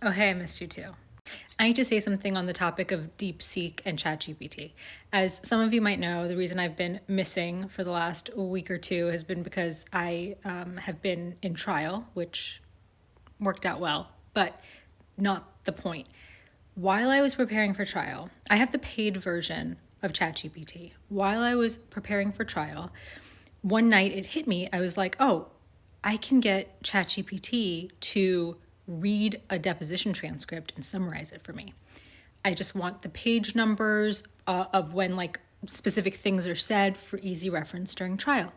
Oh, hey, I missed you too. I need to say something on the topic of DeepSeek and ChatGPT. As some of you might know, the reason I've been missing for the last week or two has been because I have been in trial, which worked out well, but not the point. While I was preparing for trial, I have the paid version of ChatGPT. While I was preparing for trial, one night it hit me. I was like, oh, I can get ChatGPT to read a deposition transcript and summarize it for me. I just want the page numbers of when like specific things are said for easy reference during trial.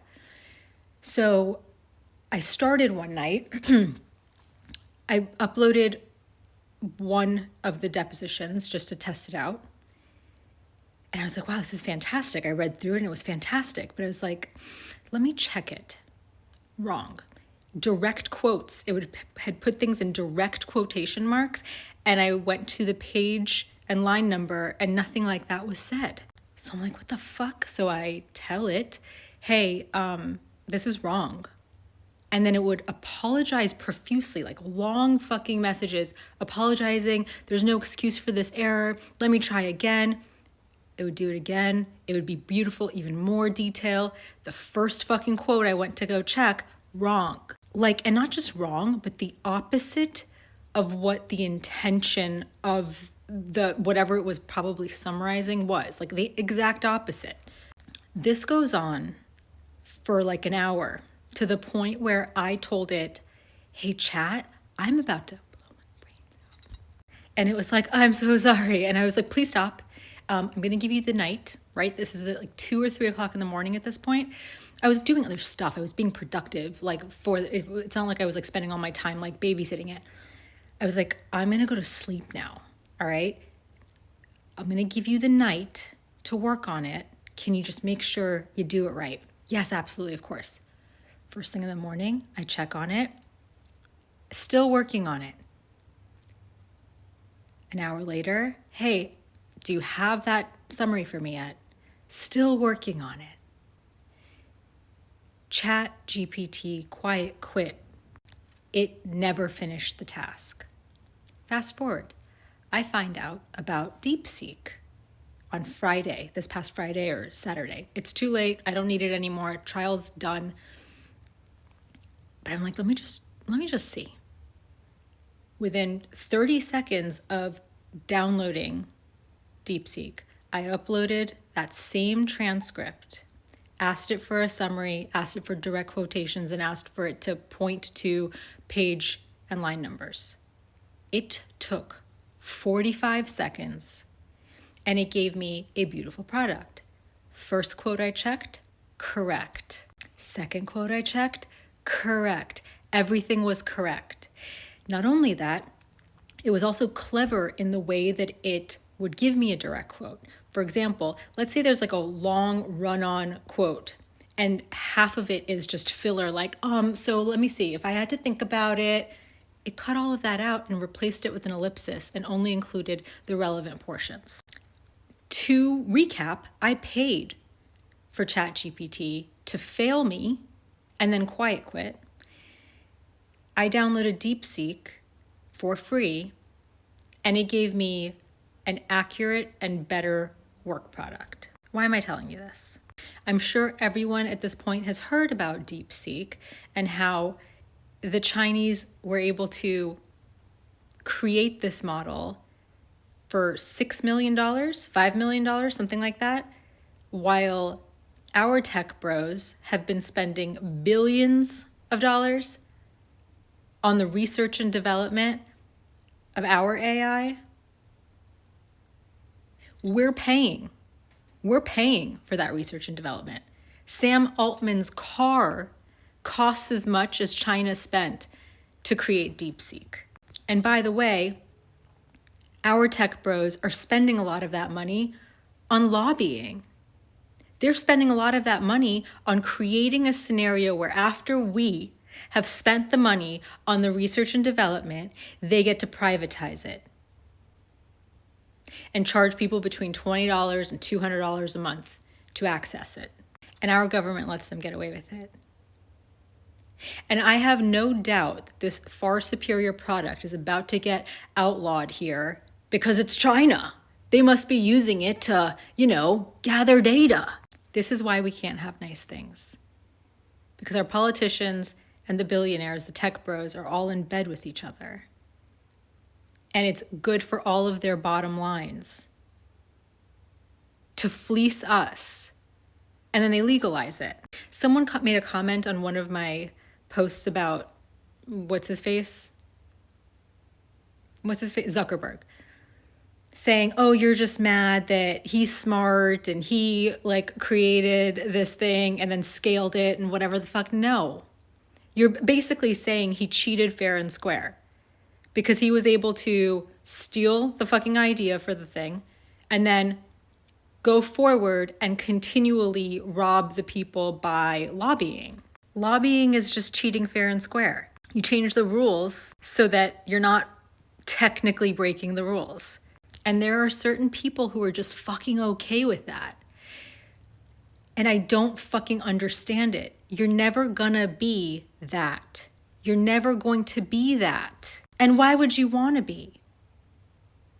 So I started one night. I uploaded one of the depositions just to test it out. And I was like, wow, this is fantastic. I read through it and it was fantastic. But I was like, let me check it. Wrong. Direct quotes. It had put things in direct quotation marks. And I went to the page and line number and nothing like that was said. So I'm like, what the fuck? So I tell it, hey, this is wrong. And then it would apologize profusely, like long fucking messages, apologizing. There's no excuse for this error. Let me try again. It would do it again. It would be beautiful, even more detail. The first fucking quote I went to go check, wrong. Like, and not just wrong, but the opposite of what the intention of the whatever it was probably summarizing was. Like the exact opposite. This goes on for like an hour to the point where I told it, hey chat, I'm about to blow my brains out. And it was like, I'm so sorry. And I was like, please stop. I'm going to give you the night, right? This is at like 2 or 3 o'clock in the morning at this point. I was doing other stuff. I was being productive. Like it's not like I was like spending all my time like babysitting it. I was like, I'm going to go to sleep now. All right. I'm going to give you the night to work on it. Can you just make sure you do it right? Yes, absolutely. Of course. First thing in the morning, I check on it. Still working on it. An hour later, hey, do you have that summary for me yet? Still working on it. Chat GPT quiet quit. It never finished the task. Fast forward, I find out about DeepSeek on Friday, this past Friday or Saturday. It's too late. I don't need it anymore. Trial's done. But I'm like, let me just see. Within 30 seconds of downloading DeepSeek, I uploaded that same transcript, asked it for a summary, asked it for direct quotations, and asked for it to point to page and line numbers. It took 45 seconds, and it gave me a beautiful product. First quote I checked, correct. Second quote I checked, correct. Everything was correct. Not only that, it was also clever in the way that it would give me a direct quote. For example, let's say there's like a long run-on quote and half of it is just filler, like, so let me see, if I had to think about it, it cut all of that out and replaced it with an ellipsis and only included the relevant portions. To recap, I paid for ChatGPT to fail me and then quiet quit. I downloaded DeepSeek for free and it gave me an accurate and better work product. Why am I telling you this? I'm sure everyone at this point has heard about DeepSeek and how the Chinese were able to create this model for $6 million, $5 million, something like that, while our tech bros have been spending billions of dollars on the research and development of our AI. We're paying for that research and development. Sam Altman's car costs as much as China spent to create DeepSeek. And by the way, our tech bros are spending a lot of that money on lobbying. They're spending a lot of that money on creating a scenario where after we have spent the money on the research and development, they get to privatize it and charge people between $20 and $200 a month to access it. And our government lets them get away with it. And I have no doubt that this far superior product is about to get outlawed here because it's China. They must be using it to, gather data. This is why we can't have nice things. Because our politicians and the billionaires, the tech bros, are all in bed with each other. And it's good for all of their bottom lines to fleece us. And then they legalize it. Someone made a comment on one of my posts about what's his face, Zuckerberg, saying, oh, you're just mad that he's smart and he created this thing and then scaled it and whatever the fuck. No, you're basically saying he cheated fair and square because he was able to steal the fucking idea for the thing and then go forward and continually rob the people by lobbying. Lobbying is just cheating fair and square. You change the rules so that you're not technically breaking the rules. And there are certain people who are just fucking okay with that. And I don't fucking understand it. You're never gonna be that. You're never going to be that. And why would you want to be?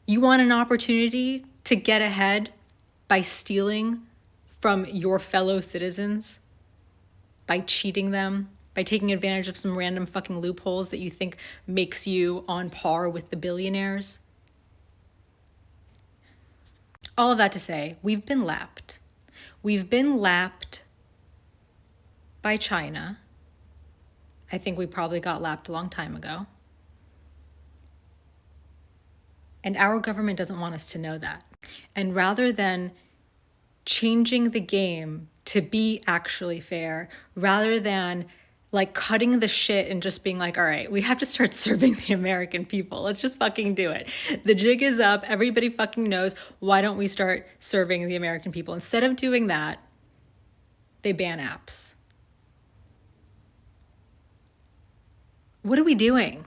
You want an opportunity to get ahead by stealing from your fellow citizens? By cheating them? By taking advantage of some random fucking loopholes that you think makes you on par with the billionaires? All of that to say, we've been lapped. We've been lapped by China. I think we probably got lapped a long time ago. And our government doesn't want us to know that. And rather than changing the game to be actually fair, rather than cutting the shit and just being all right, we have to start serving the American people. Let's just fucking do it. The jig is up. Everybody fucking knows. Why don't we start serving the American people? Instead of doing that, they ban apps. What are we doing?